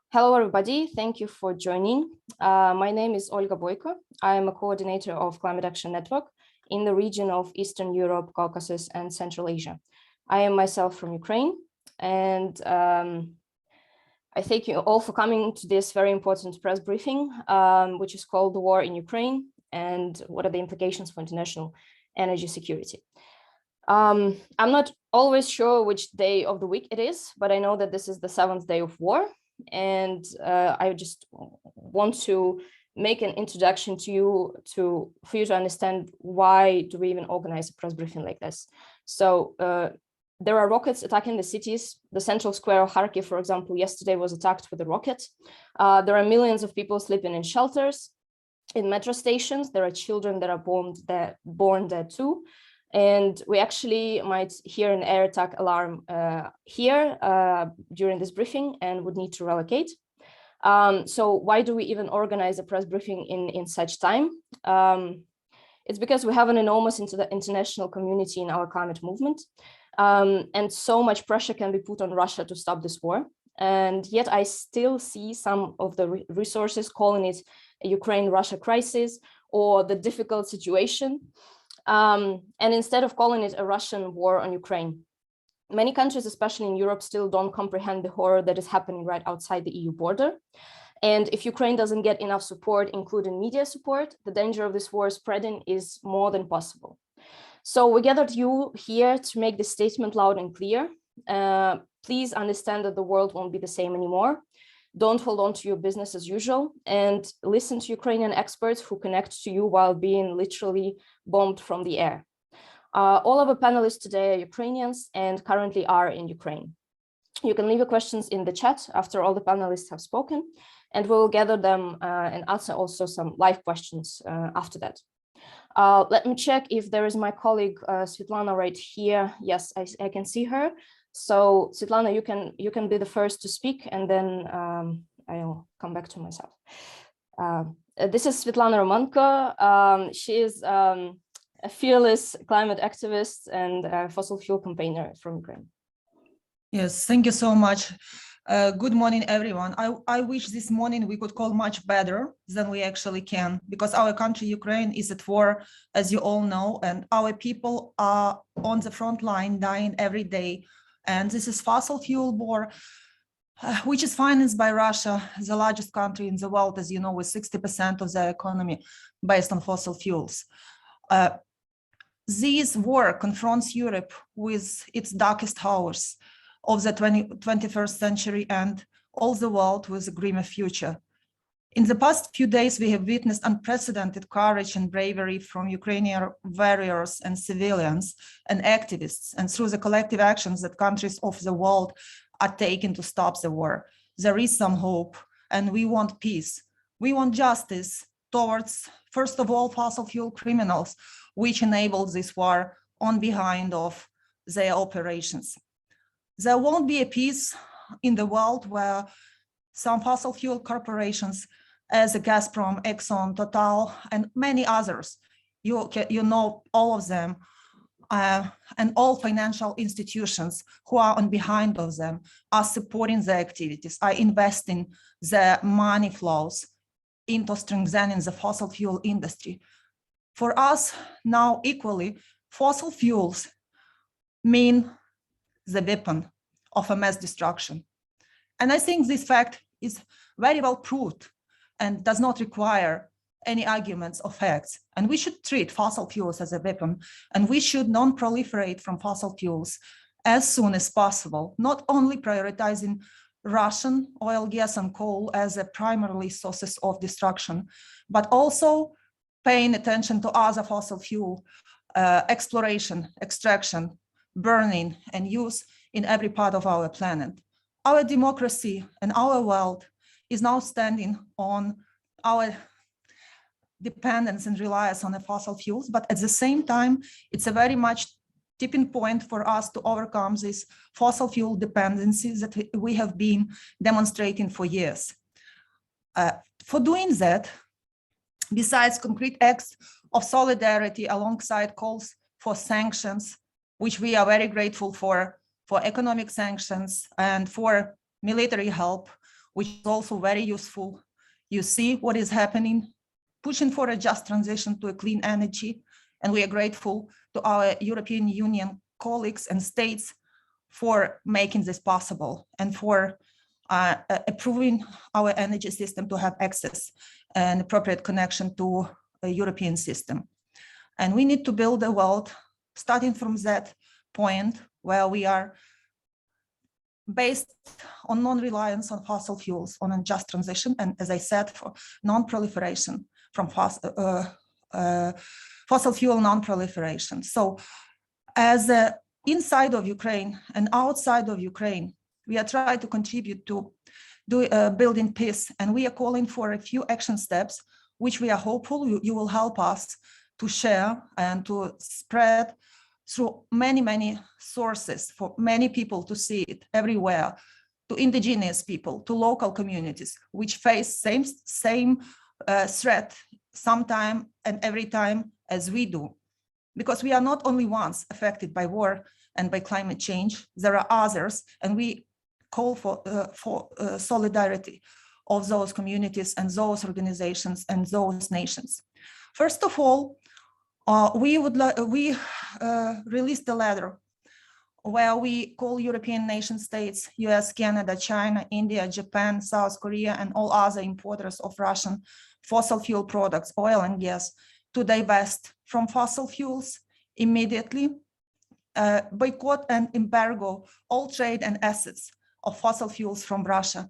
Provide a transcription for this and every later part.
Hello, everybody. Thank you for joining. My name is Olga Boyko. I am a coordinator of Climate Action Network in the region of Eastern Europe, Caucasus, and Central Asia. I am myself from Ukraine, and I thank you all for coming to this very important press briefing, which is called The War in Ukraine and What are the Implications for International Energy Security. I'm not always sure which day of the week it is, but I know that this is the 7th day of war. And I just want to make an introduction to you for you to understand why do we even organize a press briefing like this. So there are rockets attacking the cities. The central square of Kharkiv, for example, yesterday was attacked with a rocket. There are millions of people sleeping in shelters, in metro stations. There are children that are born there too. And we actually might hear an air attack alarm here during this briefing and would need to relocate. So why do we even organize a press briefing in such time? It's because we have an enormous international community in our climate movement. And so much pressure can be put on Russia to stop this war. And yet I still see some of the resources calling it a Ukraine-Russia crisis or the difficult situation. And instead of calling it a Russian war on Ukraine, many countries, especially in Europe, still don't comprehend the horror that is happening right outside the EU border. And if Ukraine doesn't get enough support, including media support, the danger of this war spreading is more than possible. So we gathered you here to make this statement loud and clear. Please understand that the world won't be the same anymore. Don't hold on to your business as usual and listen to Ukrainian experts who connect to you while being literally bombed from the air. All of our panelists today are Ukrainians and currently are in Ukraine. You can leave your questions in the chat after all the panelists have spoken, and we'll gather them and answer also some live questions after that. Let me check if there is my colleague Svetlana right here. Yes, I can see her. So Svetlana, you can be the first to speak, and then I'll come back to myself. This is Svetlana Romanko. She is a fearless climate activist and a fossil fuel campaigner from Ukraine. Yes, thank you so much. Good morning, everyone. I wish this morning we could call much better than we actually can, because our country, Ukraine, is at war, as you all know, and our people are on the front line dying every day. And this is fossil fuel war, which is financed by Russia, the largest country in the world, as you know, with 60% of their economy based on fossil fuels. This war confronts Europe with its darkest hours of the 21st century and all the world with a grimmer future. In the past few days, we have witnessed unprecedented courage and bravery from Ukrainian warriors and civilians and activists, and through the collective actions that countries of the world are taking to stop the war. There is some hope, and we want peace. We want justice towards, first of all, fossil fuel criminals, which enabled this war on behind of their operations. There won't be a peace in the world where some fossil fuel corporations as Gazprom, Exxon, Total, and many others, you know all of them, and all financial institutions who are on behind of them are supporting their activities, are investing their money flows into strengthening the fossil fuel industry. For us now equally, fossil fuels mean the weapon of a mass destruction. And I think this fact is very well proved and does not require any arguments or facts. And we should treat fossil fuels as a weapon, and we should non-proliferate from fossil fuels as soon as possible, not only prioritizing Russian oil, gas, and coal as a primarily sources of destruction, but also paying attention to other fossil fuel exploration, extraction, burning, and use in every part of our planet. Our democracy and our world is now standing on our dependence and reliance on the fossil fuels, but at the same time, it's a very much tipping point for us to overcome this fossil fuel dependencies that we have been demonstrating for years. For doing that, besides concrete acts of solidarity alongside calls for sanctions, which we are very grateful for economic sanctions and for military help, which is also very useful. You see what is happening, pushing for a just transition to a clean energy. And we are grateful to our European Union colleagues and states for making this possible and for approving our energy system to have access and appropriate connection to a European system. And we need to build a world starting from that point where we are based on non-reliance on fossil fuels, on a just transition, and as I said, for non-proliferation from fossil fuel non-proliferation. So as inside of Ukraine and outside of Ukraine, we are trying to contribute to building peace, and we are calling for a few action steps, which we are hopeful you will help us to share and to spread through many sources for many people to see it everywhere, to indigenous people, to local communities, which face same threat sometime and every time as we do. Because we are not only ones affected by war and by climate change, there are others, and we call for solidarity of those communities and those organizations and those nations. First of all, we released a letter where we call European nation states, US, Canada, China, India, Japan, South Korea, and all other importers of Russian fossil fuel products, oil and gas, to divest from fossil fuels immediately, boycott and embargo all trade and assets of fossil fuels from Russia.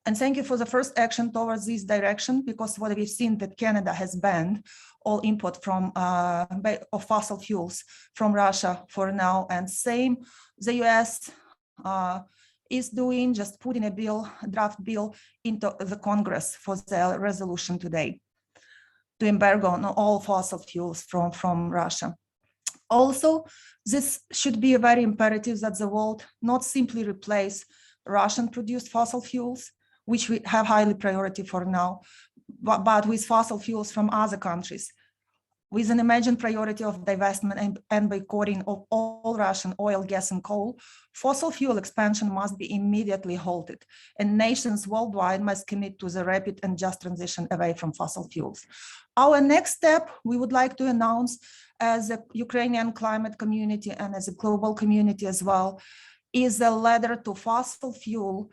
And thank you for the first action towards this direction, because what we've seen that Canada has banned all import from of fossil fuels from Russia for now, and same the US is doing, just putting a bill, draft bill into the Congress for the resolution today to embargo on all fossil fuels from Russia. Also, this should be a very imperative that the world not simply replace Russian-produced fossil fuels, which we have highly priority for now, but with fossil fuels from other countries, with an imagined priority of divestment and boycotting of all Russian oil, gas, and coal. Fossil fuel expansion must be immediately halted, and nations worldwide must commit to the rapid and just transition away from fossil fuels. Our next step, we would like to announce as a Ukrainian climate community and as a global community as well, is a letter to fossil fuel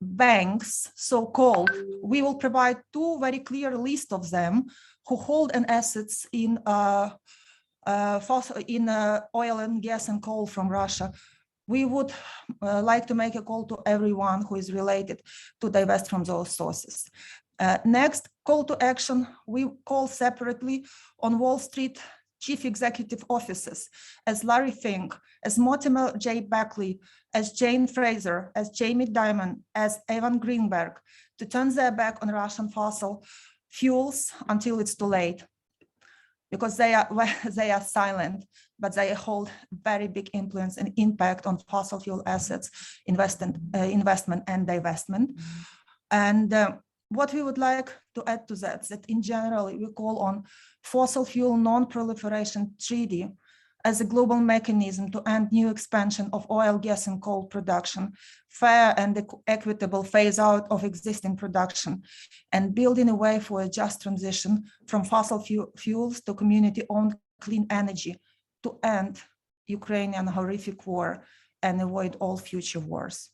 banks, so-called. We will provide two very clear lists of them who hold an assets in oil and gas and coal from Russia. We would like to make a call to everyone who is related to divest from those sources. Next call to action, we call separately on Wall Street chief executive officers, as Larry Fink, as Mortimer J. Beckley, as Jane Fraser, as Jamie Dimon, as Evan Greenberg, to turn their back on Russian fossil fuels until it's too late, because they are silent, but they hold very big influence and impact on fossil fuel assets, investment and divestment. And what we would like to add to that in general, we call on fossil fuel non-proliferation treaty as a global mechanism to end new expansion of oil, gas, and coal production, fair and equitable phase out of existing production, and building a way for a just transition from fossil fuels to community-owned clean energy to end Ukrainian horrific war and avoid all future wars.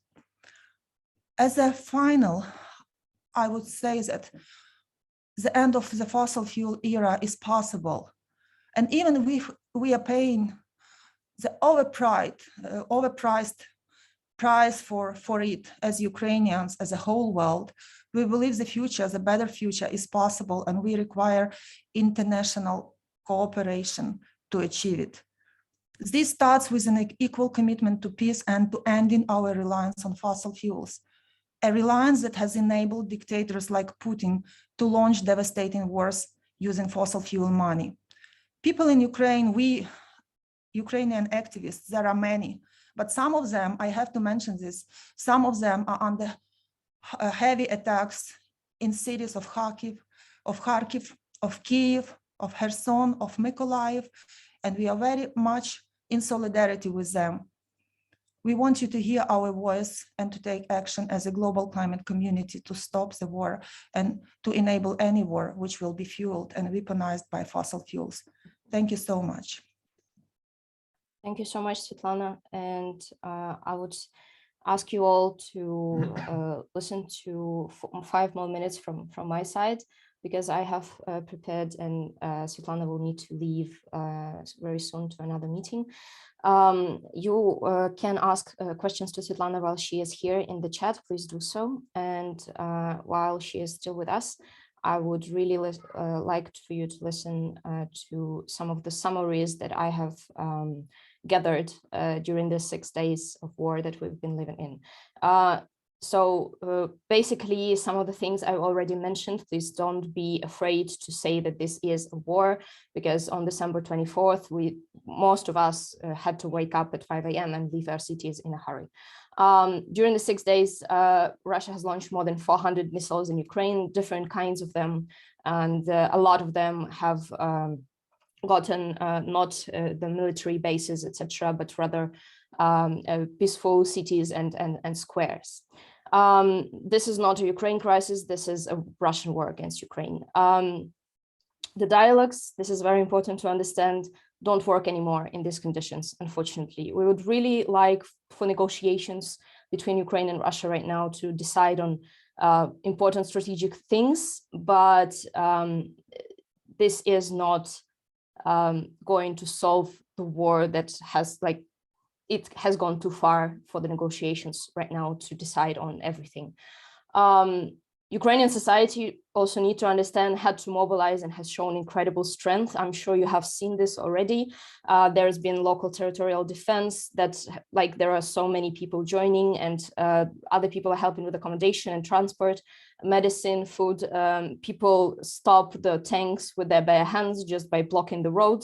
As a final, I would say that the end of the fossil fuel era is possible. And even if we are paying the overpriced price for it as Ukrainians, as a whole world, we believe the future, the better future is possible, and we require international cooperation to achieve it. This starts with an equal commitment to peace and to ending our reliance on fossil fuels, a reliance that has enabled dictators like Putin to launch devastating wars using fossil fuel money. People in Ukraine, Ukrainian activists, there are many, but some of them, I have to mention this, some of them are under heavy attacks in cities of Kharkiv, of Kyiv, of Kherson, of Mykolaiv, and we are very much in solidarity with them. We want you to hear our voice and to take action as a global climate community to stop the war and to enable any war which will be fueled and weaponized by fossil fuels. Thank you so much. Thank you so much, Svetlana. And I would ask you all to listen to 5 more minutes from my side, because I have prepared, and Svetlana will need to leave very soon to another meeting. You can ask questions to Svetlana while she is here in the chat. Please do so. And while she is still with us, I would really like for you to listen to some of the summaries that I have gathered during the 6 days of war that we've been living in. So basically, some of the things I already mentioned. Please don't be afraid to say that this is a war, because on December 24th, most of us had to wake up at 5 a.m. and leave our cities in a hurry. During the 6 days, Russia has launched more than 400 missiles in Ukraine, different kinds of them, and a lot of them have gotten not the military bases, etc., but rather peaceful cities and squares. This is not a Ukraine crisis. This is a Russian war against Ukraine. The dialogues, this is very important to understand, don't work anymore in these conditions, unfortunately. We would really like for negotiations between Ukraine and Russia right now to decide on important strategic things, but this is not going to solve the war that has, like, it has gone too far for the negotiations right now to decide on everything. Ukrainian society also need to understand, had to mobilize, and has shown incredible strength. I'm sure you have seen this already. There's been local territorial defense that, like, there are so many people joining, and other people are helping with accommodation and transport, medicine, food. People stop the tanks with their bare hands just by blocking the road.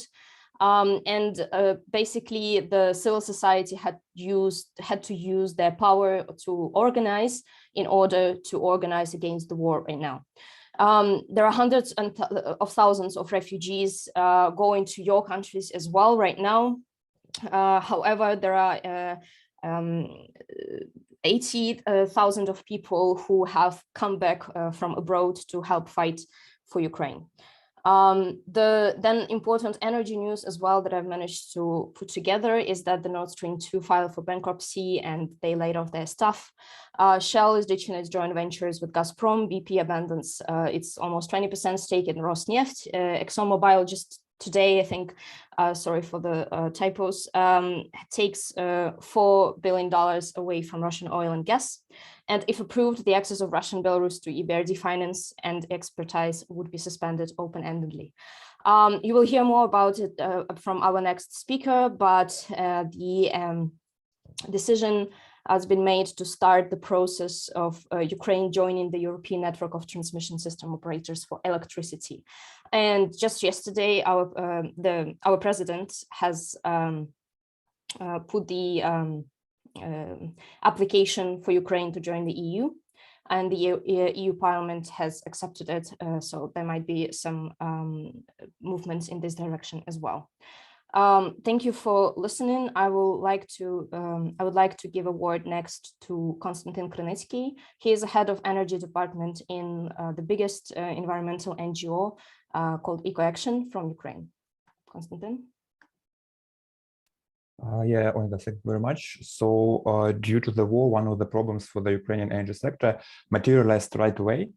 Basically the civil society had to use their power to organize in order to organize against the war right now. There are hundreds of thousands of refugees going to your countries as well right now. However, there are 80,000 of people who have come back from abroad to help fight for Ukraine. The then important energy news as well that I've managed to put together is that the Nord Stream 2 filed for bankruptcy and they laid off their staff. Shell is ditching its joint ventures with Gazprom. BP abandons its almost 20% stake in Rosneft. ExxonMobil just today, I think, sorry for the typos, takes $4 billion away from Russian oil and gas. And if approved, the access of Russian Belarus to EBRD finance and expertise would be suspended open-endedly. You will hear more about it from our next speaker, but the decision has been made to start the process of Ukraine joining the European network of transmission system operators for electricity. And just yesterday, our president has put the application for Ukraine to join the EU, and the EU Parliament has accepted it. So there might be some movements in this direction as well. Thank you for listening. I would like to give a word next to Konstantin Krenetsky. He is the head of energy department in the biggest environmental NGO called EECCA from Ukraine. Konstantin. Yeah, Olga, thank you very much. So due to the war, one of the problems for the Ukrainian energy sector materialized right away.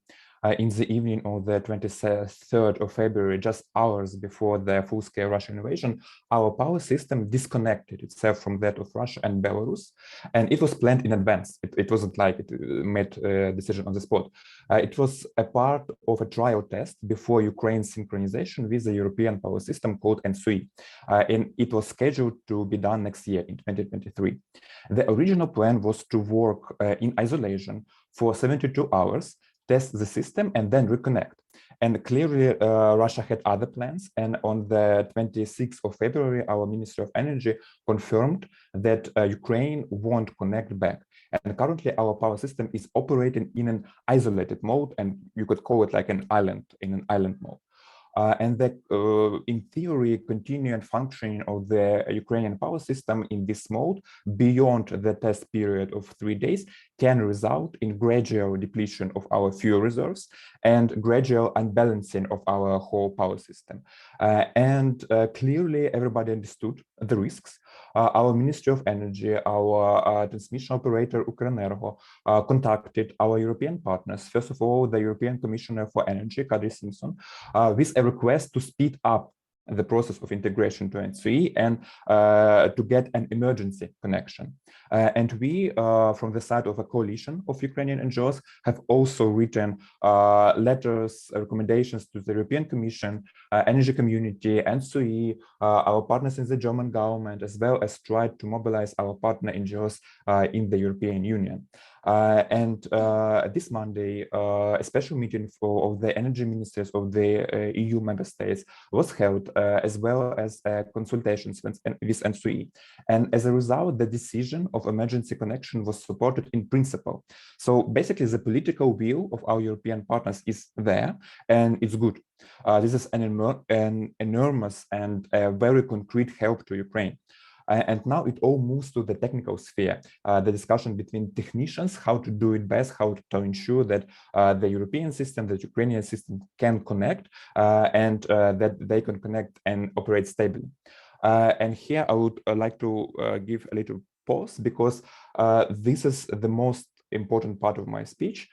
In the evening of the 23rd of February, just hours before the full-scale Russian invasion, our power system disconnected itself from that of Russia and Belarus, and it was planned in advance. It wasn't like it made a decision on the spot. It was a part of a trial test before Ukraine's synchronization with the European power system called ENTSUI, and it was scheduled to be done next year in 2023. The original plan was to work in isolation for 72 hours, test the system, and then reconnect. And clearly, Russia had other plans. And on the 26th of February, our Ministry of Energy confirmed that Ukraine won't connect back. And currently, our power system is operating in an isolated mode, and you could call it like an island, in an island mode. and that in theory, continuing functioning of the Ukrainian power system in this mode beyond the test period of 3 days can result in gradual depletion of our fuel reserves and gradual unbalancing of our whole power system. And clearly everybody understood the risks. Our Ministry of Energy, our transmission operator Ukrenergo contacted our European partners, first of all, the European Commissioner for Energy, Kadri Simpson, with a request to speed up the process of integration to NCE and to get an emergency connection. And we, from the side of a coalition of Ukrainian NGOs, have also written letters, recommendations to the European Commission, energy community, NCE, our partners in the German government, as well as tried to mobilize our partner NGOs in the European Union. And this Monday, a special meeting of the energy ministers of the EU member states was held, as well as consultations with NCE. And as a result, the decision of emergency connection was supported in principle. So basically, the political will of our European partners is there, and it's good. This is an enormous and very concrete help to Ukraine. And now it all moves to the technical sphere, the discussion between technicians, how to do it best, how to ensure that the European system, the Ukrainian system can connect and that they can connect and operate stably. And here I would like to give a little pause because this is the most important part of my speech.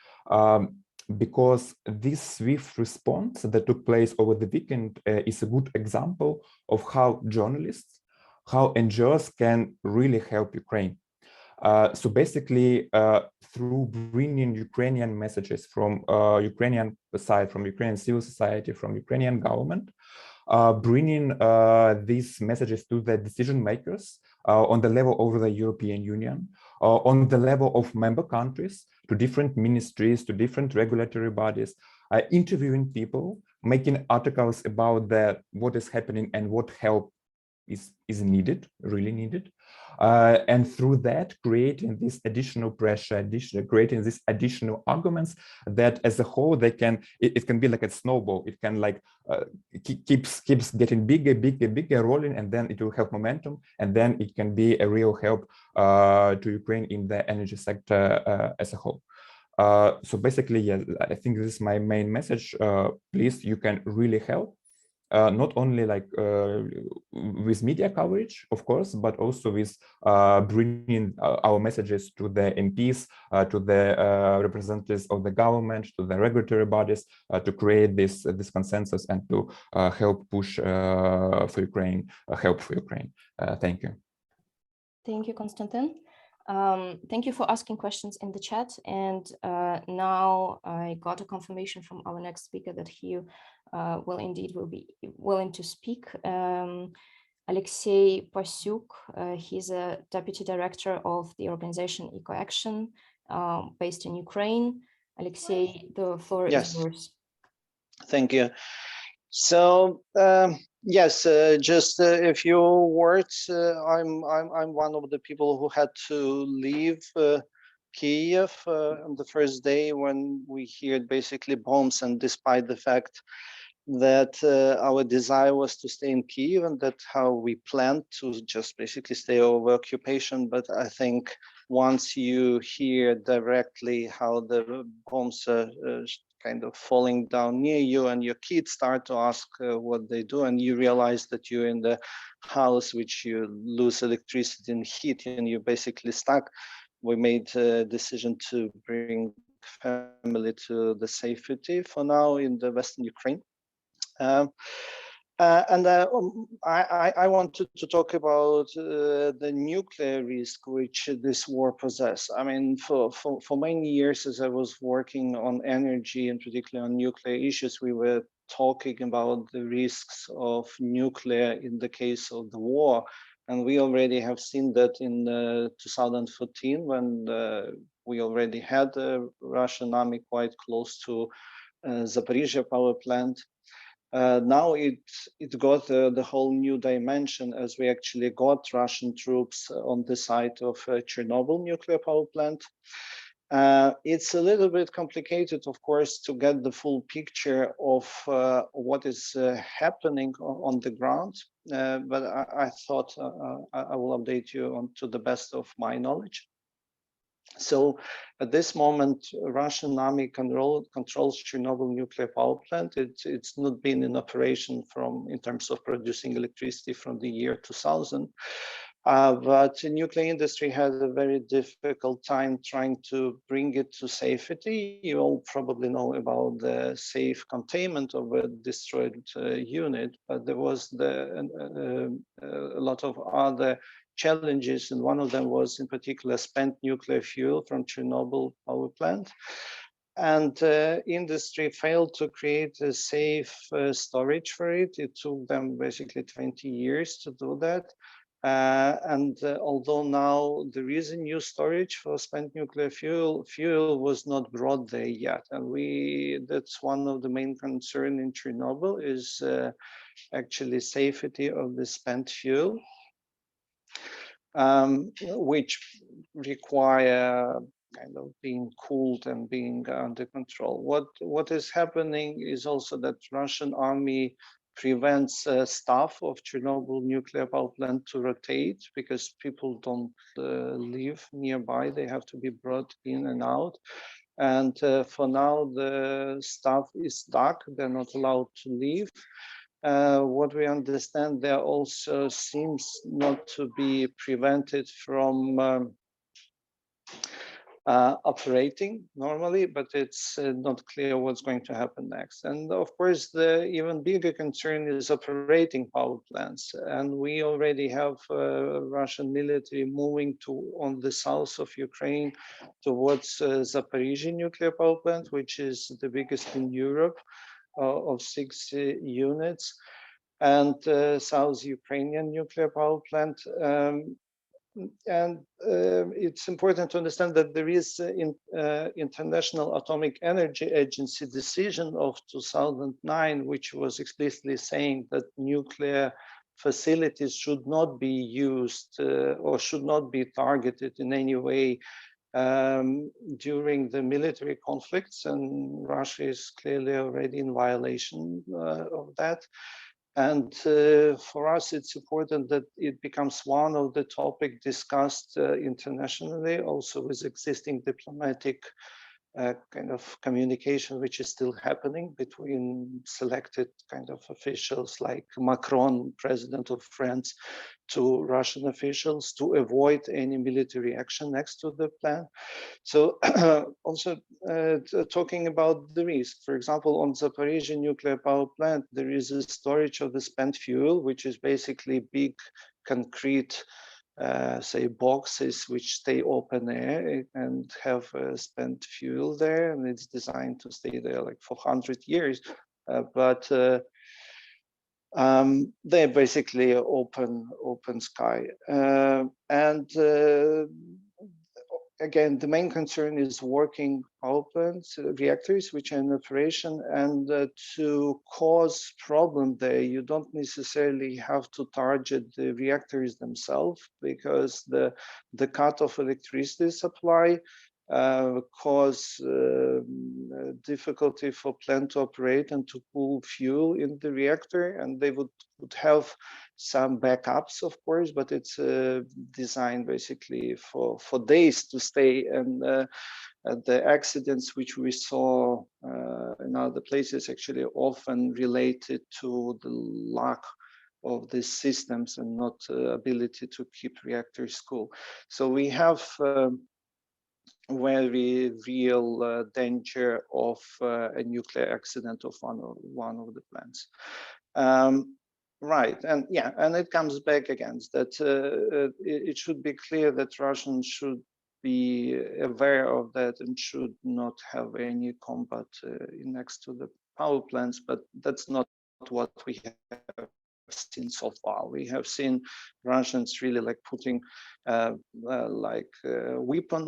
Because this swift response that took place over the weekend is a good example of how journalists, how NGOs can really help Ukraine. So basically, through bringing Ukrainian messages from Ukrainian side, from Ukrainian civil society, from Ukrainian government, bringing these messages to the decision makers on the level of the European Union, on the level of member countries, to different ministries, to different regulatory bodies, interviewing people, making articles about what is happening and what help is needed, really needed. And through that, creating this additional pressure, creating these additional arguments that as a whole, it can be like a snowball. It can like keeps getting bigger, rolling, and then it will have momentum. And then it can be a real help to Ukraine in the energy sector as a whole. So basically, yeah, I think this is my main message. Please, you can really help. Not only like with media coverage, of course, but also with bringing our messages to the MPs, to the representatives of the government, to the regulatory bodies, to create this consensus and to help push for Ukraine, help for Ukraine. Thank you. Thank you, Konstantin. Thank you for asking questions in the chat. And now I got a confirmation from our next speaker that he will be willing to speak. Alexei Pasyuk, he's a deputy director of the organization EECCA, based in Ukraine. Alexei, the floor is yours. Thank you. So yes, just a few words. I'm one of the people who had to leave Kiev on the first day when we heard basically bombs, and despite the fact that our desire was to stay in Kiev, and that's how we planned to just basically stay over occupation. But I think once you hear directly how the bombs are kind of falling down near you, and your kids start to ask what they do, and you realize that you're in the house which you lose electricity and heat, and you're basically stuck, we made a decision to bring family to the safety for now in the Western Ukraine. I wanted to talk about the nuclear risk which this war possesses. I mean, for many years, as I was working on energy and particularly on nuclear issues, we were talking about the risks of nuclear in the case of the war. And we already have seen that in 2014, when we already had the Russian army quite close to Zaporizhzhia power plant. Now it got the whole new dimension as we actually got Russian troops on the site of Chernobyl nuclear power plant. It's a little bit complicated, of course, to get the full picture of what is happening on the ground, but I thought I will update you on to the best of my knowledge. So at this moment, Russian army controls Chernobyl nuclear power plant. It's not been in operation in terms of producing electricity from the year 2000. But the nuclear industry had a very difficult time trying to bring it to safety. You all probably know about the safe containment of a destroyed unit, but there was a lot of other challenges, and one of them was in particular spent nuclear fuel from Chernobyl power plant. And industry failed to create a safe storage for it. It took them basically 20 years to do that. Although now there is a new storage for spent nuclear fuel was not brought there yet. And that's one of the main concerns in Chernobyl is actually safety of the spent fuel, which require kind of being cooled and being under control. What is happening is also that Russian army prevents staff of Chernobyl nuclear power plant to rotate because people don't live nearby. They have to be brought in and out. And for now, the staff is stuck. They're not allowed to leave. What we understand, there also seems not to be prevented from operating normally, but it's not clear what's going to happen next. And of course, the even bigger concern is operating power plants. And we already have Russian military moving on the south of Ukraine towards Zaporizhzhia nuclear power plant, which is the biggest in Europe of 6 units, and South Ukrainian nuclear power plant. It's important to understand that there is International Atomic Energy Agency decision of 2009, which was explicitly saying that nuclear facilities should not be used or should not be targeted in any way during the military conflicts, and Russia is clearly already in violation of that. And for us, it's important that it becomes one of the topics discussed internationally, also with existing diplomatic kind of communication, which is still happening between selected kind of officials like Macron, president of France, to Russian officials to avoid any military action next to the plant. So also talking about the risk, for example, on Zaporizhzhia nuclear power plant, there is a storage of the spent fuel, which is basically big concrete say boxes which stay open air and have spent fuel there, and it's designed to stay there like for 100 years. But they're basically open sky. Again, the main concern is working power plants, reactors which are in operation, and to cause problem there, you don't necessarily have to target the reactors themselves, because the cut of electricity supply cause difficulty for plant to operate and to cool fuel in the reactor, and they would have some backups, of course, but it's designed basically for days to stay. And the accidents which we saw in other places actually often related to the lack of these systems and not ability to keep reactors cool. So we have very real danger of a nuclear accident of one of the plants. Right, and yeah, and it comes back again that it should be clear that Russians should be aware of that and should not have any combat next to the power plants, but that's not what we have seen so far. We have seen Russians really like putting weapon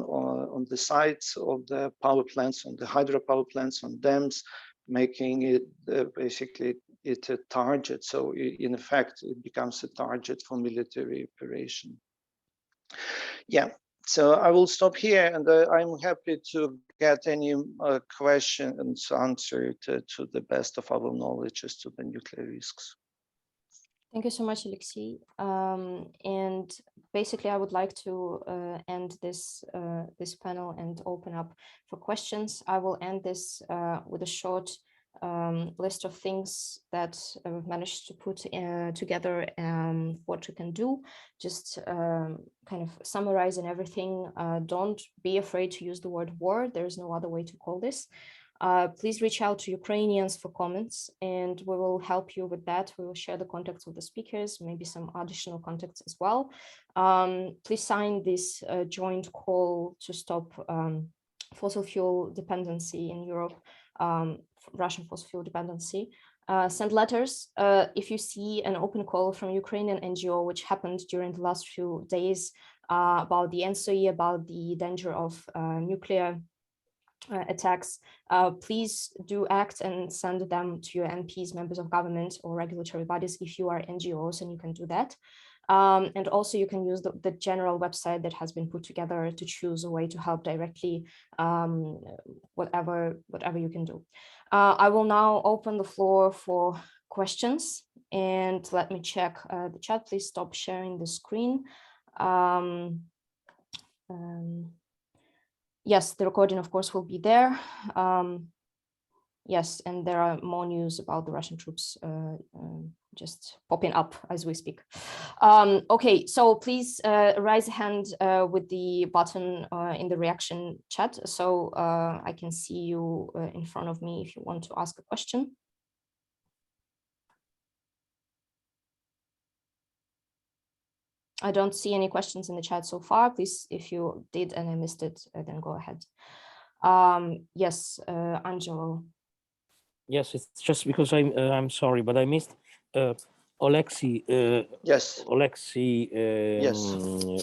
on the sides of the power plants, on the hydropower plants, on dams, making it basically it a target. So in effect, it becomes a target for military operation. Yeah, So I will stop here, and I'm happy to get any questions answered to the best of our knowledge as to the nuclear risks. Thank you so much, Alexei. And basically, I would like to end this this panel and open up for questions. I will end this with a short list of things that I've managed to put together, what you can do, just kind of summarizing everything. Don't be afraid to use the word war. There's no other way to call this. Please reach out to Ukrainians for comments, and we will help you with that. We will share the contacts of the speakers, maybe some additional contacts as well. Please sign this joint call to stop fossil fuel dependency in Europe, Russian fossil fuel dependency. Send letters if you see an open call from Ukrainian NGO, which happened during the last few days, about the NSOE, about the danger of nuclear attacks. Please do act and send them to your MPs, members of government, or regulatory bodies if you are NGOs, and you can do that. And also you can use the general website that has been put together to choose a way to help directly, whatever you can do. I will now open the floor for questions, and let me check the chat. Please stop sharing the screen. Yes, the recording, of course, will be there. Yes, and there are more news about the Russian troops just popping up as we speak. Okay, so please raise a hand with the button in the reaction chat, so I can see you in front of me if you want to ask a question. I don't see any questions in the chat so far. Please, if you did and I missed it, then go ahead. Yes, Angelo. Yes, it's just because I'm sorry, but I missed Alexei. Yes. Alexei Yes.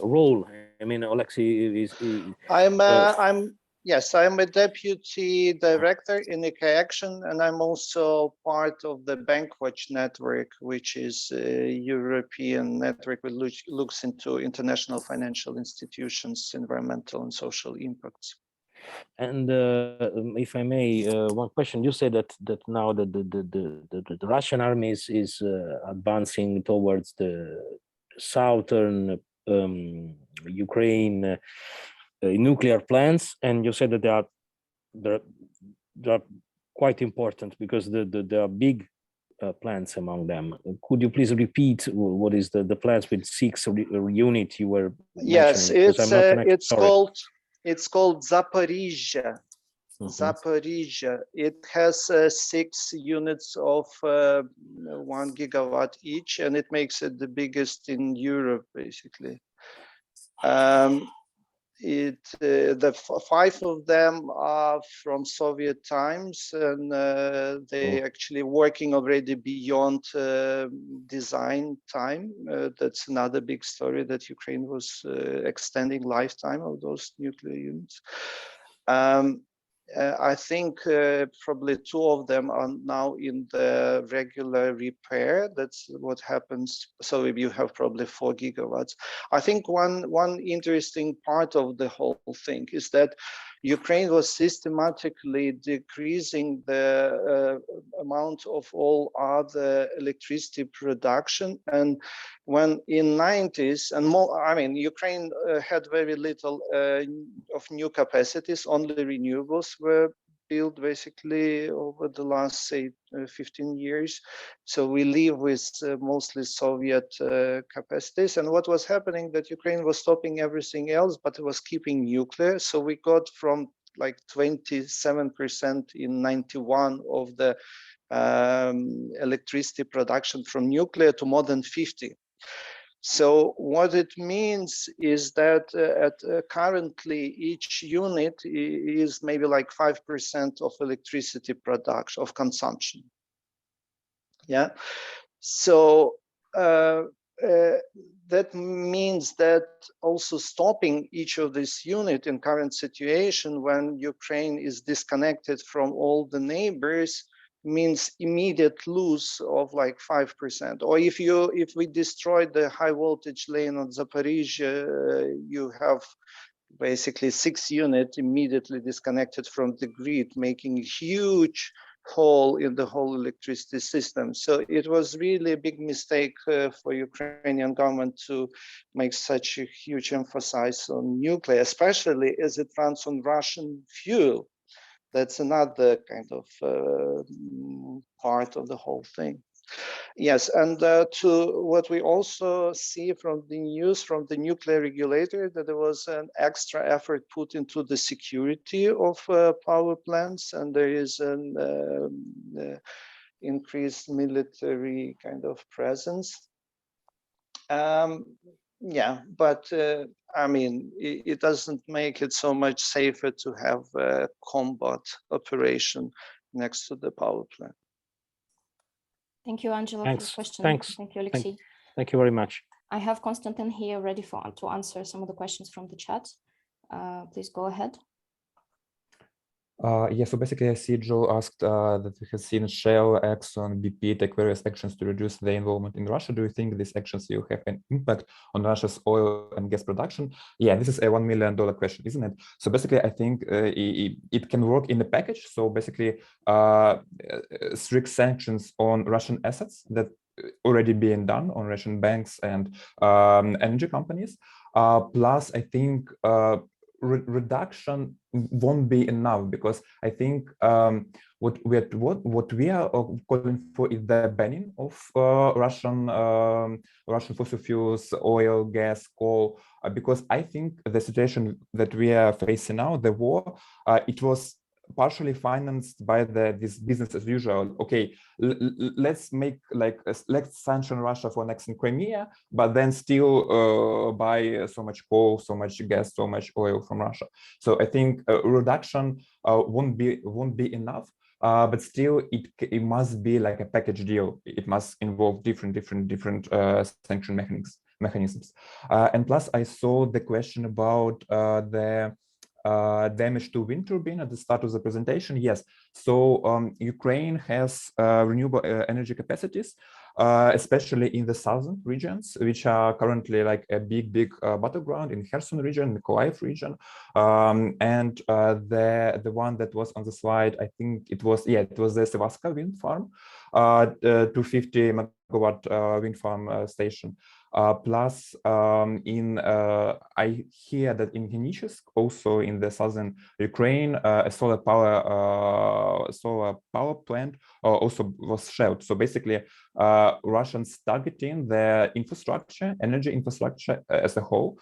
role. I mean, Alexei is. I'm a deputy director in EECCA Action, and I'm also part of the Bankwatch network, which is a European network which looks into international financial institutions, environmental and social impacts. And if I may, one question: you said that now the Russian army is advancing towards the southern Ukraine nuclear plants, and you said that they are quite important because there are big plants among them. Could you please repeat what is the plants with 6 unit you were Yes, mentioning? it's called Zaporizhzhia. Zaporizhzhia. It has 6 units of 1 gigawatt each, and it makes it the biggest in Europe, basically. The 5 of them are from Soviet times, and they actually working already beyond design time. That's another big story, that Ukraine was extending lifetime of those nuclear units. I think probably 2 of them are now in the regular repair. That's what happens. So you have probably 4 gigawatts. I think one interesting part of the whole thing is that Ukraine was systematically decreasing the amount of all other electricity production. And when in 90s and more, I mean, Ukraine had very little of new capacities, only renewables were built basically over the last, say, 15 years. So we live with mostly Soviet capacities. And what was happening, that Ukraine was stopping everything else, but it was keeping nuclear. So we got from like 27% in 91 of the electricity production from nuclear to more than 50. So what it means is that currently each unit is maybe like 5% of electricity production, of consumption. Yeah. So that means that also stopping each of this unit in current situation, when Ukraine is disconnected from all the neighbors, means immediate loss of like 5%. Or if we destroy the high voltage line on Zaporizhzhia, you have basically 6 units immediately disconnected from the grid, making a huge hole in the whole electricity system. So it was really a big mistake for Ukrainian government to make such a huge emphasis on nuclear, especially as it runs on Russian fuel. That's another kind of part of the whole thing. Yes, and to what we also see from the news from the nuclear regulator, that there was an extra effort put into the security of power plants, and there is an increased military kind of presence. Yeah, but I mean, it doesn't make it so much safer to have a combat operation next to the power plant. Thank you, Angela, for Thanks. your question. Thanks. Thank you, Alexei. Thank you very much. I have Konstantin here ready to answer some of the questions from the chat. Please go ahead. Yeah, so basically I see Joe asked that we have seen Shell, Exxon, BP take various actions to reduce their involvement in Russia. Do you think these actions will have an impact on Russia's oil and gas production? Yeah, this is a $1 million question, isn't it? So basically I think it can work in the package. So basically strict sanctions on Russian assets that already being done on Russian banks and energy companies. Plus I think reduction won't be enough, because I think what we are calling for is the banning of Russian fossil fuels, oil, gas, coal, because I think the situation that we are facing now, the war, it was partially financed by this business as usual. Okay, let's make let's sanction Russia for annexing Crimea, but then still buy so much coal, so much gas, so much oil from Russia. So I think reduction won't be enough. But still, it must be like a package deal. It must involve different sanction mechanisms. And plus, I saw the question about the damage to wind turbine at the start of the presentation. Yes, so Ukraine has renewable energy capacities, especially in the southern regions, which are currently like a big battleground in Kherson region, Mykolaiv region, and the one that was on the slide, I think it was the Sevaska wind farm, 250 megawatt wind farm station. Plus, I hear that in Henichsk, also in the southern Ukraine, a solar power plant also was shelled. So basically, Russians targeting the infrastructure, energy infrastructure as a whole.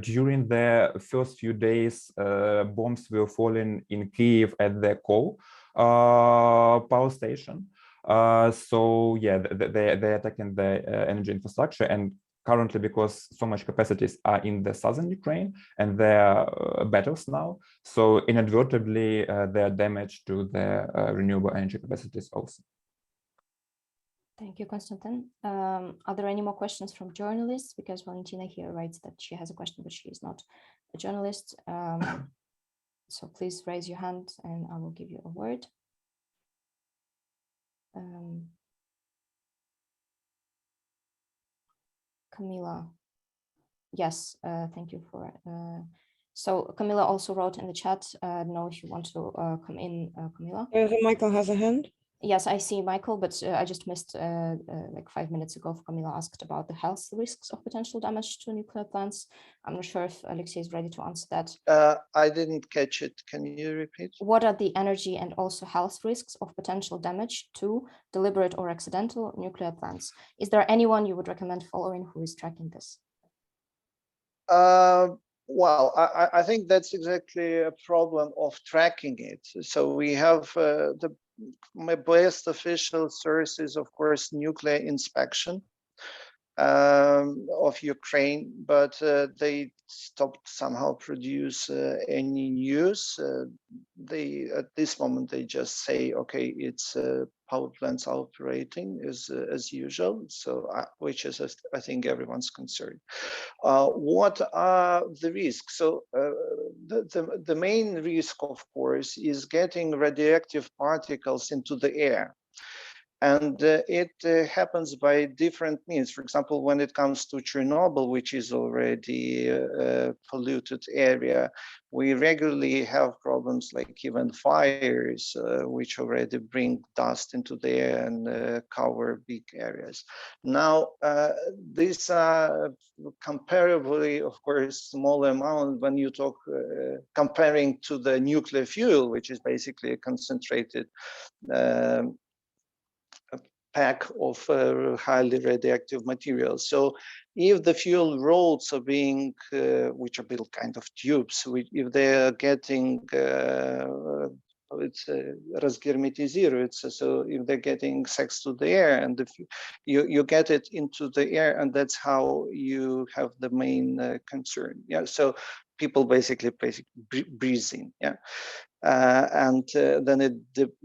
During the first few days, bombs were falling in Kyiv at the coal power station. So yeah, they're attacking the energy infrastructure, and currently, because so much capacities are in the southern Ukraine and there are battles now, so inadvertently there are damage to the renewable energy capacities also. Thank you, Konstantin. Are there any more questions from journalists? Because Valentina here writes that she has a question, but she is not a journalist. So please raise your hand and I will give you a word. Camila. Yes, thank you for so Camila also wrote in the chat. I don't know if you want to come in, Camila. Michael has a hand. Yes, I see Michael, but I just missed like 5 minutes ago. Camila asked about the health risks of potential damage to nuclear plants. I'm not sure if Alexei is ready to answer that. I didn't catch it. Can you repeat? What are the energy and also health risks of potential damage to deliberate or accidental nuclear plants? Is there anyone you would recommend following who is tracking this? Well, I think that's exactly a problem of tracking it. So we have my best official source is, of course, nuclear inspection of Ukraine, but they stopped somehow produce any news. They at this moment they just say, okay, it's power plants are operating as usual. So which is I think everyone's concerned. What are the risks? So the main risk, of course, is getting radioactive particles into the air. And it happens by different means. For example, when it comes to Chernobyl, which is already a polluted area, we regularly have problems like even fires, which already bring dust into the air and cover big areas. Now, these are comparably, of course, small amount when you talk comparing to the nuclear fuel, which is basically a concentrated pack of highly radioactive materials. So if the fuel rods are being, which are built kind of tubes, if they are getting, it's разгерметизируется, so if they're getting sex to the air and you get it into the air, and that's how you have the main concern. Yeah, so people basically breathe in. Yeah. And then it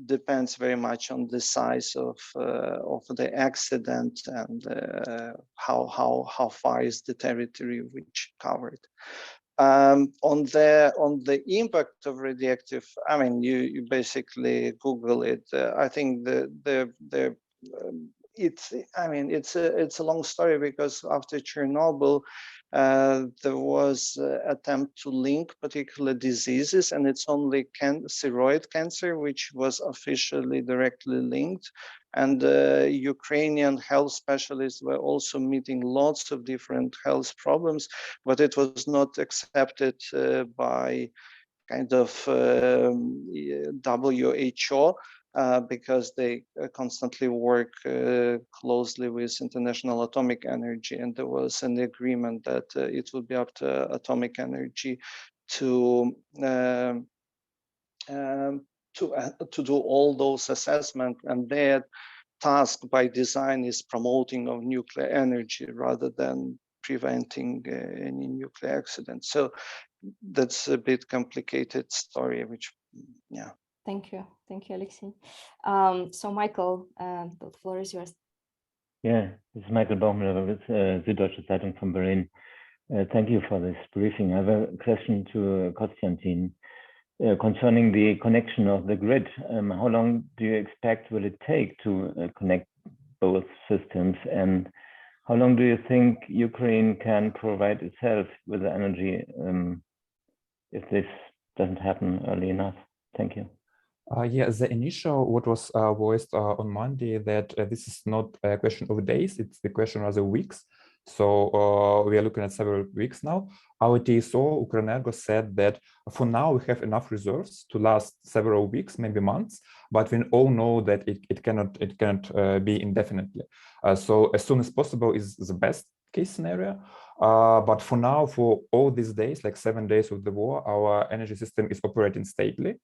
depends very much on the size of the accident and how far is the territory which covered. On the impact of radioactive, I mean, you basically Google it. I think it's a long story, because after Chernobyl, there was an attempt to link particular diseases, and it's only thyroid cancer which was officially directly linked. And Ukrainian health specialists were also meeting lots of different health problems, but it was not accepted by kind of WHO. Because they constantly work closely with International Atomic Energy, and there was an agreement that it would be up to Atomic Energy to do all those assessments, and their task by design is promoting of nuclear energy rather than preventing any nuclear accidents. So that's a bit complicated story, which, yeah. Thank you, Alexei. So Michael, the floor is yours. Yeah, this is Michael Baumler with Süddeutsche Zeitung from Berlin. Thank you for this briefing. I have a question to Konstantin concerning the connection of the grid. How long do you expect will it take to connect both systems, and how long do you think Ukraine can provide itself with the energy if this doesn't happen early enough? Thank you. Yeah, the initial what was voiced on Monday, that this is not a question of days, it's the question of weeks. So we are looking at several weeks now. Our TSO, Ukrenergo, said that for now we have enough reserves to last several weeks, maybe months, but we all know that it cannot be indefinitely. So as soon as possible is the best case scenario. But for now, for all these days, like 7 days of the war, our energy system is operating stably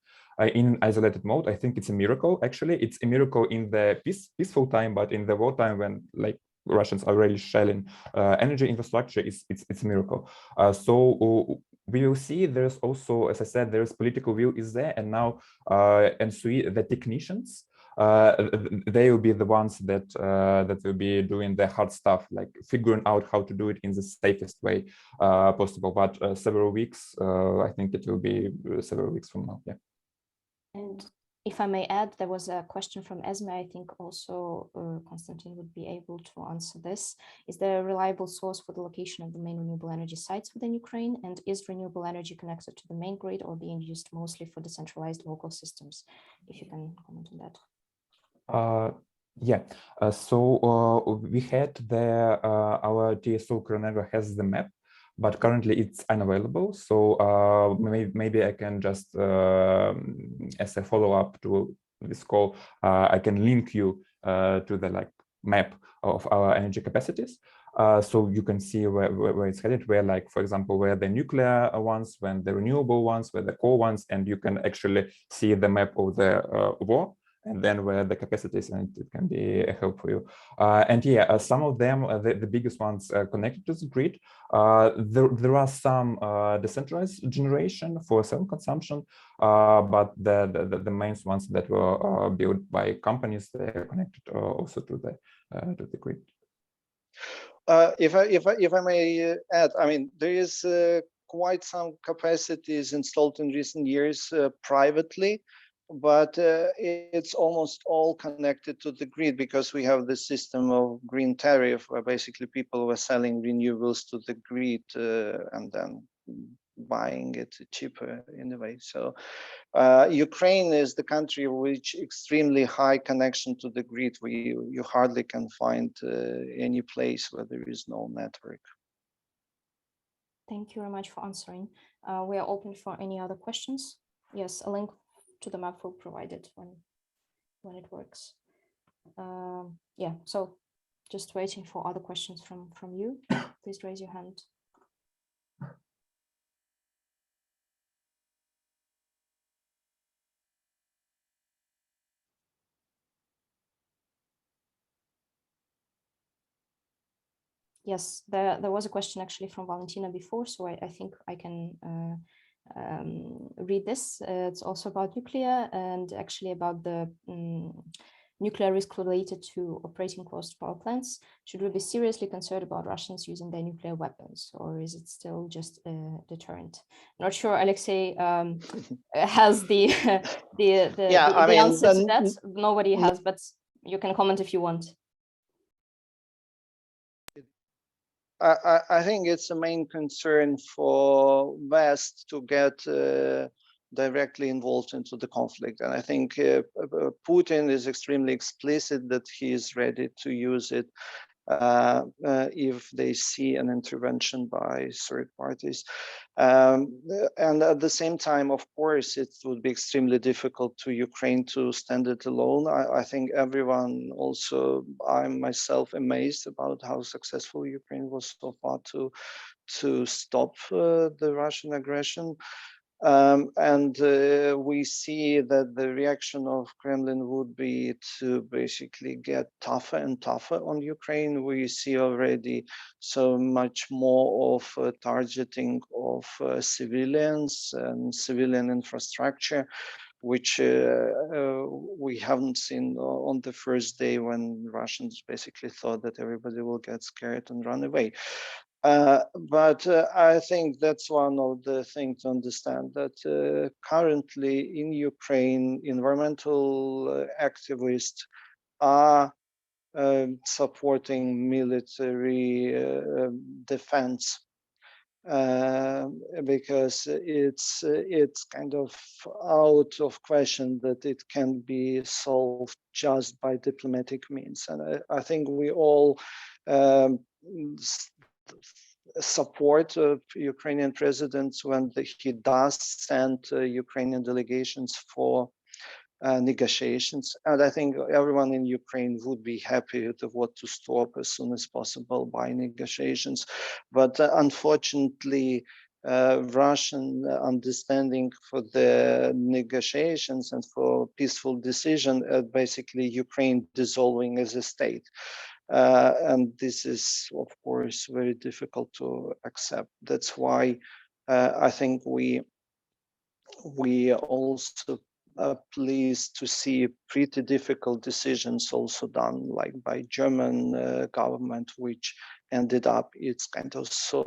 in isolated mode. I think it's a miracle. Actually, it's a miracle in the peaceful time, but in the wartime, when like Russians are really shelling energy infrastructure, it's a miracle. So we will see. There's also, as I said, there's political will is there, and now and so the technicians. They will be the ones that will be doing the hard stuff, like figuring out how to do it in the safest way possible. But several weeks, I think it will be several weeks from now. Yeah. And if I may add, there was a question from Esme. I think also Konstantin would be able to answer this. Is there a reliable source for the location of the main renewable energy sites within Ukraine? And is renewable energy connected to the main grid or being used mostly for decentralized local systems? If you can comment on that. Yeah, so we had our TSO Ukrenergo has the map, but currently it's unavailable. So maybe I can just, as a follow-up to this call, I can link you to the map of our energy capacities. So you can see where it's headed, where, like, for example, where the nuclear ones, when the renewable ones, where the coal ones, and you can actually see the map of the war. And then where the capacities, and it can be a help for you. And yeah, some of them, the biggest ones connected to the grid. There are some decentralized generation for self-consumption, but the main ones that were built by companies, they are connected also to the grid. If I may add, I mean, there is quite some capacities installed in recent years privately. but it's almost all connected to the grid, because we have the system of green tariff, where basically people were selling renewables to the grid and then buying it cheaper in a way. So Ukraine is the country which extremely high connection to the grid. You hardly can find any place where there is no network. Thank you very much for answering. We are open for any other questions. Yes, a link to the map will be provided when it works. Yeah, so just waiting for other questions from you. Please raise your hand. Yes, there was a question actually from Valentina before, so I think I can read this. It's also about nuclear and actually about the nuclear risk related to operating closed power plants. Should we be seriously concerned about Russians using their nuclear weapons, or is it still just a deterrent? Not sure Alexei has the answer to that. Nobody has, but you can comment if you want. I think it's a main concern for West to get directly involved into the conflict. And I think Putin is extremely explicit that he is ready to use it if they see an intervention by third parties. And at the same time, of course, it would be extremely difficult to Ukraine to stand it alone. I think everyone, also I myself, amazed about how successful Ukraine was so far to stop the Russian aggression. We see that the reaction of Kremlin would be to basically get tougher and tougher on Ukraine. We see already so much more of targeting of civilians and civilian infrastructure, which we haven't seen on the first day, when Russians basically thought that everybody will get scared and run away. But I think that's one of the things to understand, that currently in Ukraine, environmental activists are supporting military defense because it's kind of out of question that it can be solved just by diplomatic means. And I think we all support Ukrainian presidents when he does send Ukrainian delegations for negotiations. And I think everyone in Ukraine would be happy to vote to stop as soon as possible by negotiations. But unfortunately, Russian understanding for the negotiations and for peaceful decision, basically Ukraine dissolving as a state. And this is, of course, very difficult to accept. That's why I think we also pleased to see pretty difficult decisions also done, like by German government, which ended up its kind of so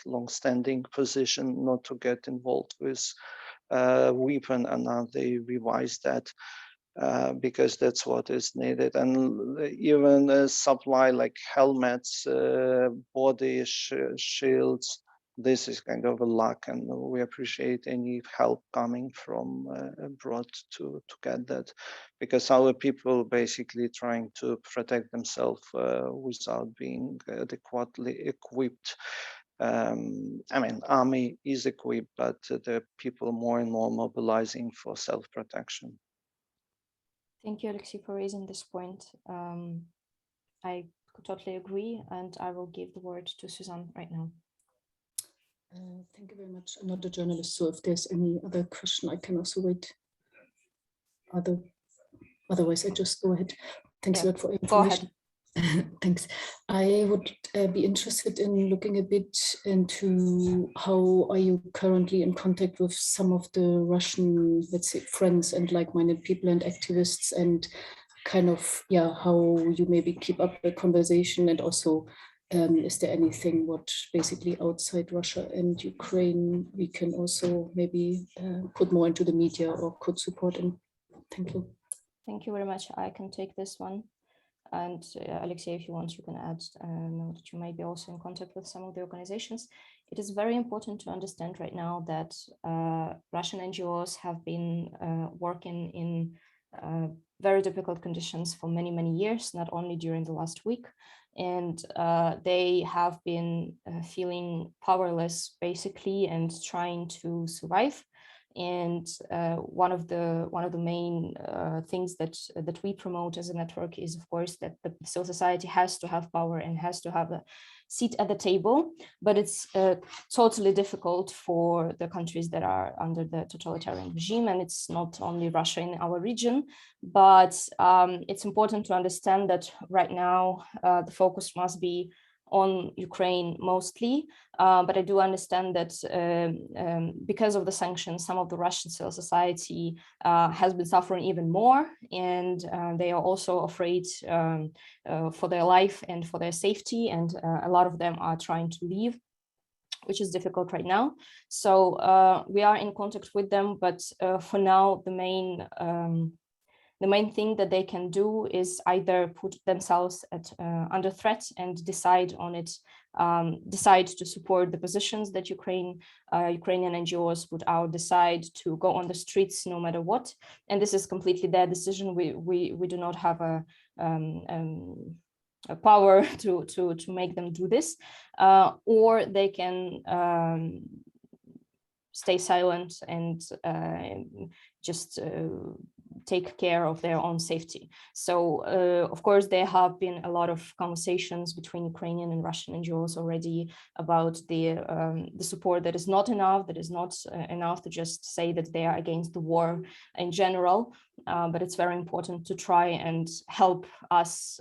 long-standing position not to get involved with weapon, and now they revised that. Because that's what is needed. And even supply like helmets, body shields, this is kind of a luck, and we appreciate any help coming from abroad to get that, because our people basically trying to protect themselves without being adequately equipped. I mean, army is equipped, but the people more and more mobilizing for self-protection. Thank you, Alexei, for raising this point. I totally agree, and I will give the word to Suzanne right now. Thank you very much. I'm not a journalist, so if there's any other question, I can also wait. Otherwise, I just go ahead. Thanks a lot for information. Go ahead. Thanks. I would be interested in looking a bit into how are you currently in contact with some of the Russian, let's say, friends and like-minded people and activists, and kind of, yeah, how you maybe keep up the conversation, and also Is there anything what basically outside Russia and Ukraine we can also maybe put more into the media or could support in? Thank you. Thank you very much. I can take this one. And Alexei, if you want, you can add, know that you may be also in contact with some of the organizations. It is very important to understand right now that Russian NGOs have been working in very difficult conditions for many, many years, not only during the last week. And they have been feeling powerless, basically, and trying to survive. And one of the main things that we promote as a network is, of course, that the civil society has to have power and has to have a seat at the table. But it's totally difficult for the countries that are under the totalitarian regime, and it's not only Russia in our region. But it's important to understand that right now the focus must be on Ukraine mostly, but I do understand that because of the sanctions, some of the Russian civil society has been suffering even more, and they are also afraid for their life and for their safety, and a lot of them are trying to leave, which is difficult right now. So we are in contact with them, but for now, the main thing that they can do is either put themselves under threat and decide on it, decide to support the positions that Ukrainian NGOs put out, decide to go on the streets no matter what. And this is completely their decision. We do not have a power to make them do this, or they can stay silent and just take care of their own safety. So, of course, there have been a lot of conversations between Ukrainian and Russian NGOs already about the support that is not enough, enough to just say that they are against the war in general. But it's very important to try and help us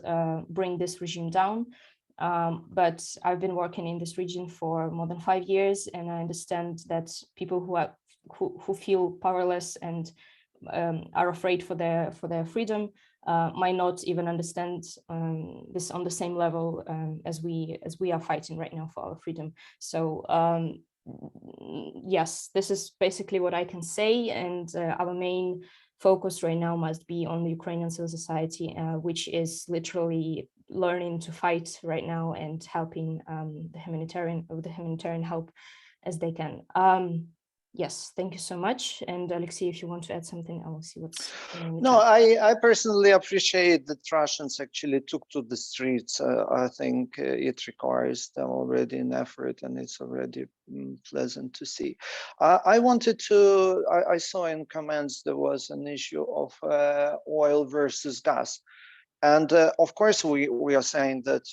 bring this regime down. But I've been working in this region for more than 5 years, and I understand that people who feel powerless and are afraid for their freedom might not even understand this on the same level as we are fighting right now for our freedom. So yes, this is basically what I can say, and our main focus right now must be on the Ukrainian civil society, which is literally learning to fight right now and helping the humanitarian help as they can. Yes, thank you so much. And Alexei, if you want to add something, I will see what's going on. No, I personally appreciate that Russians actually took to the streets. I think it requires them already an effort, and it's already pleasant to see. I wanted to, I saw in comments there was an issue of oil versus gas. And of course, we are saying that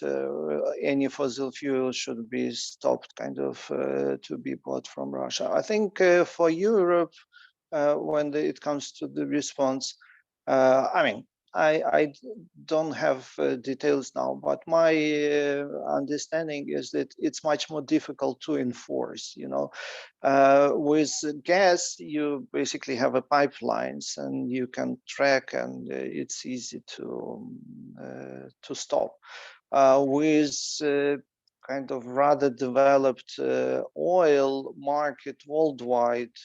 any fossil fuel should be stopped kind of to be bought from Russia. I think for Europe, when it comes to the response, I mean, I don't have details now, but my understanding is that it's much more difficult to enforce. You know, with gas, you basically have a pipelines, and you can track, and it's easy to stop. With kind of rather developed oil market worldwide,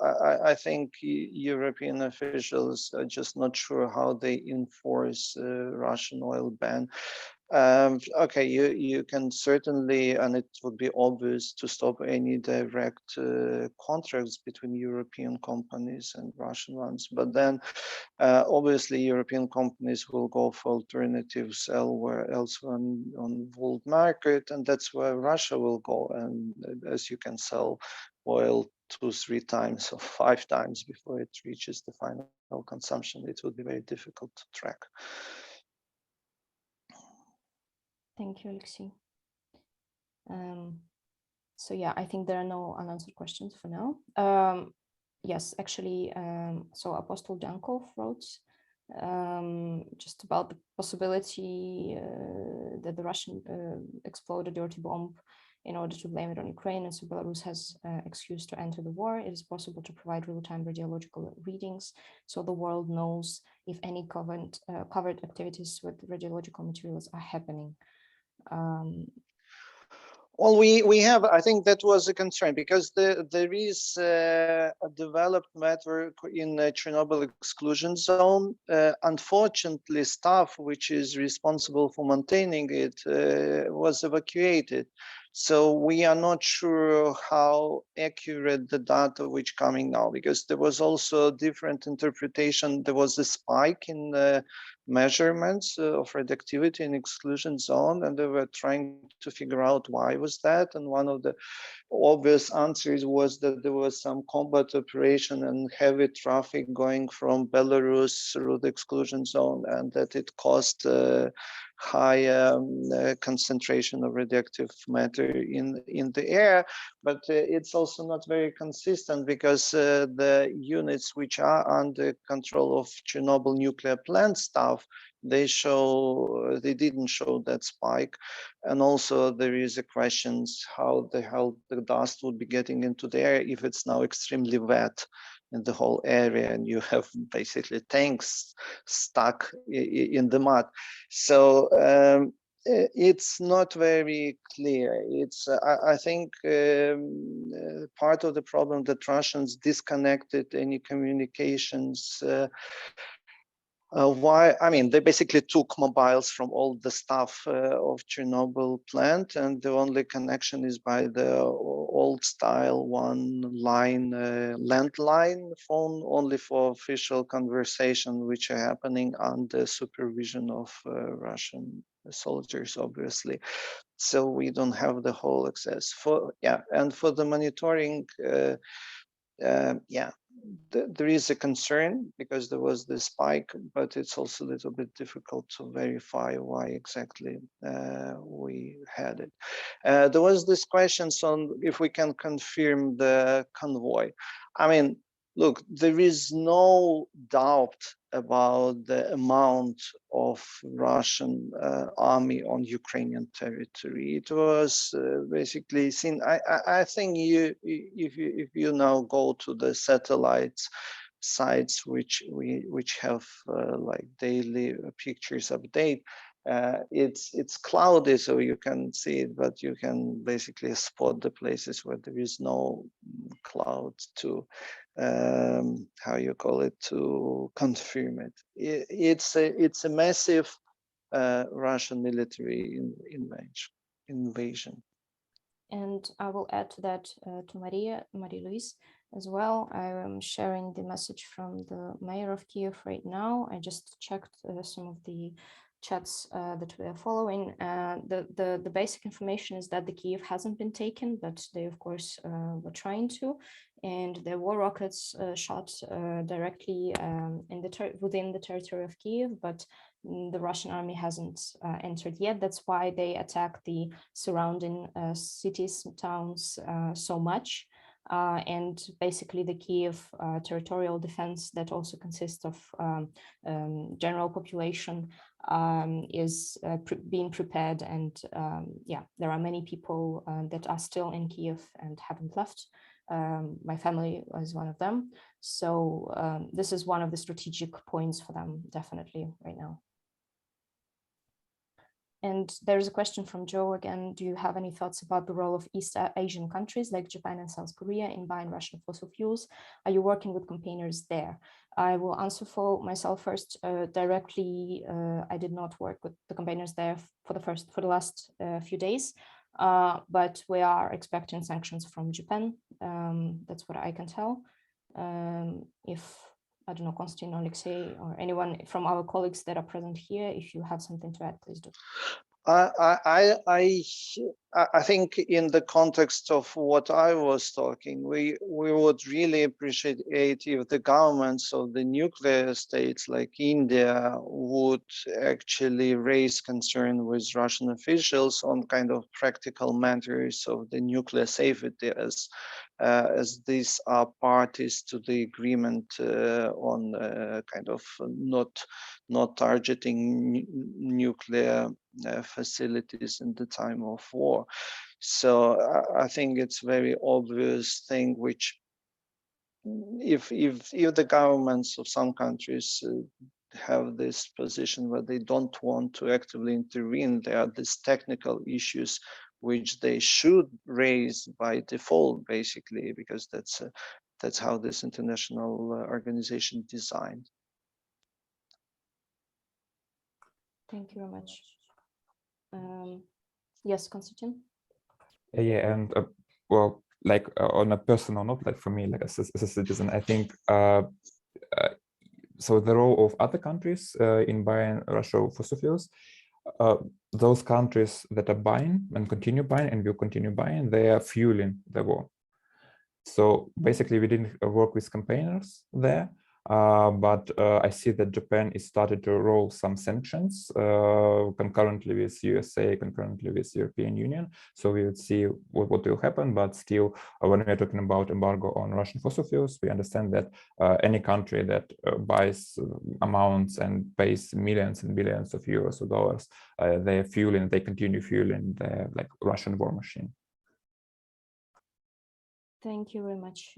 I think European officials are just not sure how they enforce Russian oil ban. Okay, you can certainly, and it would be obvious to stop any direct contracts between European companies and Russian ones. But then, obviously, European companies will go for alternatives elsewhere on world market, and that's where Russia will go. And as you can sell oil 2-3 times or 5 times before it reaches the final consumption, it would be very difficult to track. Thank you, Alexei. So yeah, I think there are no unanswered questions for now. Yes, actually, so Apostle Jankov wrote just about the possibility that the Russian exploded a dirty bomb in order to blame it on Ukraine, and so Belarus has excuse to enter the war. It is possible to provide real-time radiological readings so the world knows if any covered activities with radiological materials are happening. Well, we have, I think that was a concern because there is a developed network in the Chernobyl exclusion zone. Unfortunately, staff which is responsible for maintaining it was evacuated. So we are not sure how accurate the data which coming now, because there was also a different interpretation. There was a spike in the measurements of radioactivity in exclusion zone, and they were trying to figure out why was that. And one of the obvious answers was that there was some combat operation and heavy traffic going from Belarus through the exclusion zone, and that it caused high concentration of radioactive matter in the air. But it's also not very consistent, because the units which are under control of Chernobyl nuclear plant staff, they didn't show that spike. And also there is a questions how the hell the dust would be getting into the air if it's now extremely wet in the whole area and you have basically tanks stuck in the mud. So it's not very clear. It's I think part of the problem that Russians disconnected any communications. Why? I mean, they basically took mobiles from all the staff of Chernobyl plant, and the only connection is by the old style one line landline phone, only for official conversation, which are happening under supervision of Russian soldiers, obviously. So we don't have the whole access for and for the monitoring. There is a concern because there was this spike, but it's also a little bit difficult to verify why exactly we had it. There was this question on if we can confirm the convoy. I mean, look, there is no doubt about the amount of Russian army on Ukrainian territory. It was basically seen. I think if you now go to the satellites sites which have like daily pictures update, it's cloudy, so you can see it, but you can basically spot the places where there is no clouds to how you call it, to confirm it. It's a massive Russian military invasion. And I will add to that to Marie-Louise as well. I am sharing the message from the mayor of Kiev right now. I just checked some of the chats that we are following. The basic information is that the Kiev hasn't been taken, but they of course were trying to, and there were rockets shot directly within the territory of Kiev, but the Russian army hasn't entered yet. That's why they attack the surrounding cities, towns so much. And basically the Kiev territorial defense that also consists of general population is being prepared. And there are many people that are still in Kiev and haven't left. My family was one of them. So this is one of the strategic points for them, definitely right now. And there's a question from Joe again. Do you have any thoughts about the role of East Asian countries like Japan and South Korea in buying Russian fossil fuels? Are you working with campaigners there? I will answer for myself first. Directly, I did not work with the campaigners there for the last few days, but we are expecting sanctions from Japan. That's what I can tell. If I don't know, Konstantin, Alexei, or anyone from our colleagues that are present here, if you have something to add, please do. I think in the context of what I was talking, we would really appreciate if the governments of the nuclear states like India would actually raise concern with Russian officials on kind of practical matters of the nuclear safety, as these are parties to the agreement on kind of not targeting nuclear facilities in the time of war. So I think it's very obvious thing which if the governments of some countries have this position where they don't want to actively intervene. There are these technical issues which they should raise by default, basically, because that's how this international organization designed. Thank you very much. Yes, Konstantin? Yeah, and well, like on a personal note, like for me, like as a citizen, I think so the role of other countries in buying Russian fossil fuels, those countries that are buying and continue buying and will continue buying, they are fueling the war. So basically, we didn't work with campaigners there, but I see that Japan is started to roll some sanctions concurrently with USA, concurrently with European Union. So we would see what will happen. But still, when we are talking about embargo on Russian fossil fuels, we understand that any country that buys amounts and pays millions and billions of euros or dollars, they are fueling, they continue fueling the like Russian war machine. Thank you very much.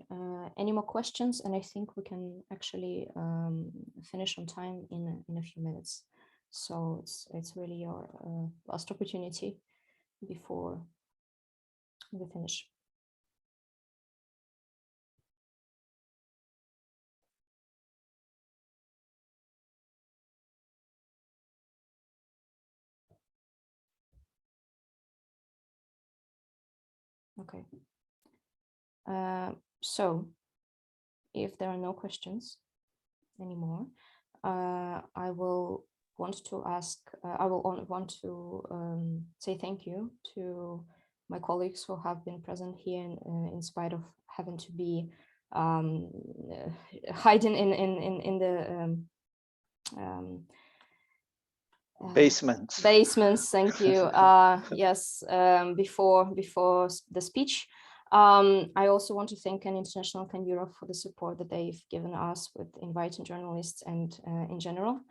Any more questions? And I think we can actually finish on time in a few minutes. So it's really your last opportunity before we finish. Okay. So if there are no questions anymore, I will want to ask, I will want to say thank you to my colleagues who have been present here in spite of having to be hiding in the Basements. Basements, thank you. Yes, before the speech. I also want to thank International Can Europe for the support that they've given us with inviting journalists and in general.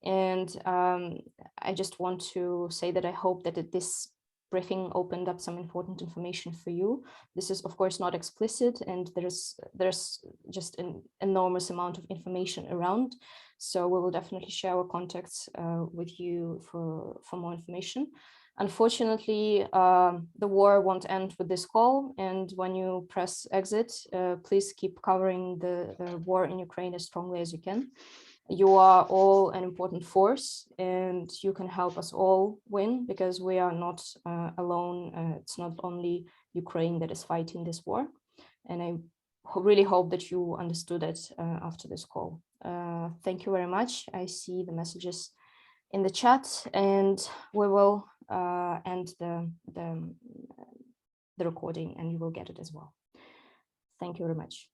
And I just want to say that I hope that this briefing opened up some important information for you. This is of course not explicit, and there's just an enormous amount of information around. So we will definitely share our contacts with you for more information. Unfortunately, the war won't end with this call, and when you press exit, please keep covering the war in Ukraine as strongly as you can. You are all an important force, and you can help us all win, because we are not alone. It's not only Ukraine that is fighting this war, and I really hope that you understood it after this call. Thank you very much. I see the messages in the chat, and we will end the recording, and you will get it as well. Thank you very much.